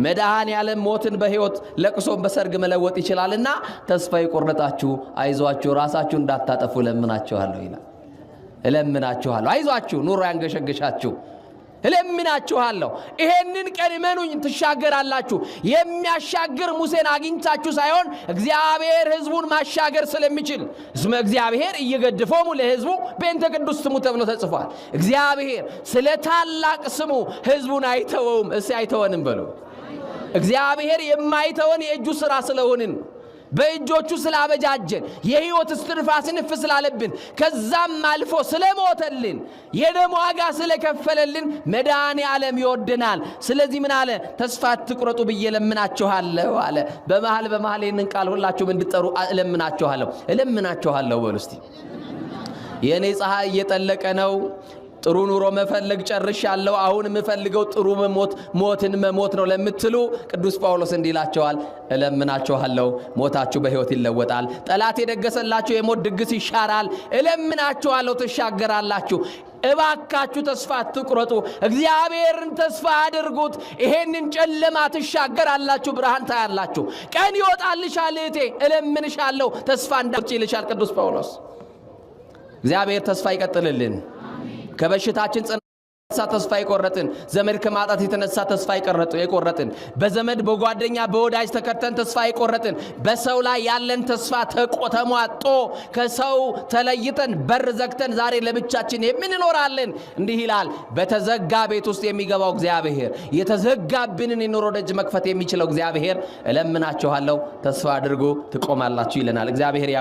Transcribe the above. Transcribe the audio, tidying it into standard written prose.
መድኃኔ ዓለም ሞትን በሕይወት ለቅሶን በሰርግ መለወጥ ይችላልና ተስፋ የቆረጣችሁ አይዟችሁ፣ ራሳችሁ እንዳታጠፉ እለምናችኋለሁ ይላል። እለምናችኋለሁ፣ አይዟችሁ፣ ኑሮ ያንገሸገሻችሁ እለምናችኋለሁ። ይሄንን ቀን እመኑኝ ትሻገራላችሁ። የሚያሻግር ሙሴን አግኝታችሁ ሳይሆን እግዚአብሔር ሕዝቡን ማሻገር ስለሚችል እስመ እግዚአብሔር እየገድፎሙ ለሕዝቡ በእንተ ቅዱስ ስሙ ተብሎ ተጽፏል። እግዚአብሔር ስለ ታላቅ ስሙ ሕዝቡን አይተወውም። እስቲ አይተወንም በሉ። እግዚአብሔር የማይተወን የእጁ ሥራ ስለሆንን በእጆቹ ስላበጃጀን የሕይወት እስትንፋስን እፍ ስላለብን ከዛም አልፎ ስለሞተልን የደም ዋጋ ስለከፈለልን መድኃኔ ዓለም ይወደናል። ስለዚህ ምን አለ? ተስፋ አትቁረጡ ብዬ እለምናችኋለሁ አለ። በመሃል ይህንን ቃል ሁላችሁም እንድትጠሩ እለምናችኋለሁ በሉ እስቲ። የእኔ ፀሐይ እየጠለቀ ነው። ጥሩ ኑሮ መፈለግ ጨርሻለሁ። አሁን የምፈልገው ጥሩ ሞትን መሞት ነው ለምትሉ ቅዱስ ጳውሎስ እንዲላቸዋል፣ እለምናችኋለሁ ሞታችሁ በሕይወት ይለወጣል። ጠላት የደገሰላችሁ የሞት ድግስ ይሻራል። እለምናችኋለሁ ትሻገራላችሁ። እባካችሁ ተስፋ አትቁረጡ። እግዚአብሔርን ተስፋ አድርጉት። ይሄንን ጨለማ ትሻገራላችሁ፣ ብርሃን ታያላችሁ። ቀን ይወጣልሻል እህቴ፣ እለምንሻለሁ ተስፋ እንዳትቆርጪ ይልሻል ቅዱስ ጳውሎስ። እግዚአብሔር ተስፋ ይቀጥልልን። ከበሽታችን ጽናት ተስፋ ይቆረጥን፣ ዘመድ ከማጣት የተነሳ ተስፋ ይቆረጥን፣ በዘመድ በጓደኛ በወዳጅ ተከተን ተስፋ ይቆረጥን፣ በሰው ላይ ያለን ተስፋ ተሟጦ ከሰው ተለይተን በር ዘግተን ዛሬ ለብቻችን የምንኖራለን። እንዲህ ይላል፣ በተዘጋ ቤት ውስጥ የሚገባው እግዚአብሔር፣ የተዘጋብንን የኑሮ ደጅ መክፈት የሚችለው እግዚአብሔር፣ እለምናችኋለሁ ተስፋ አድርጉ ትቆማላችሁ ይለናል እግዚአብሔር።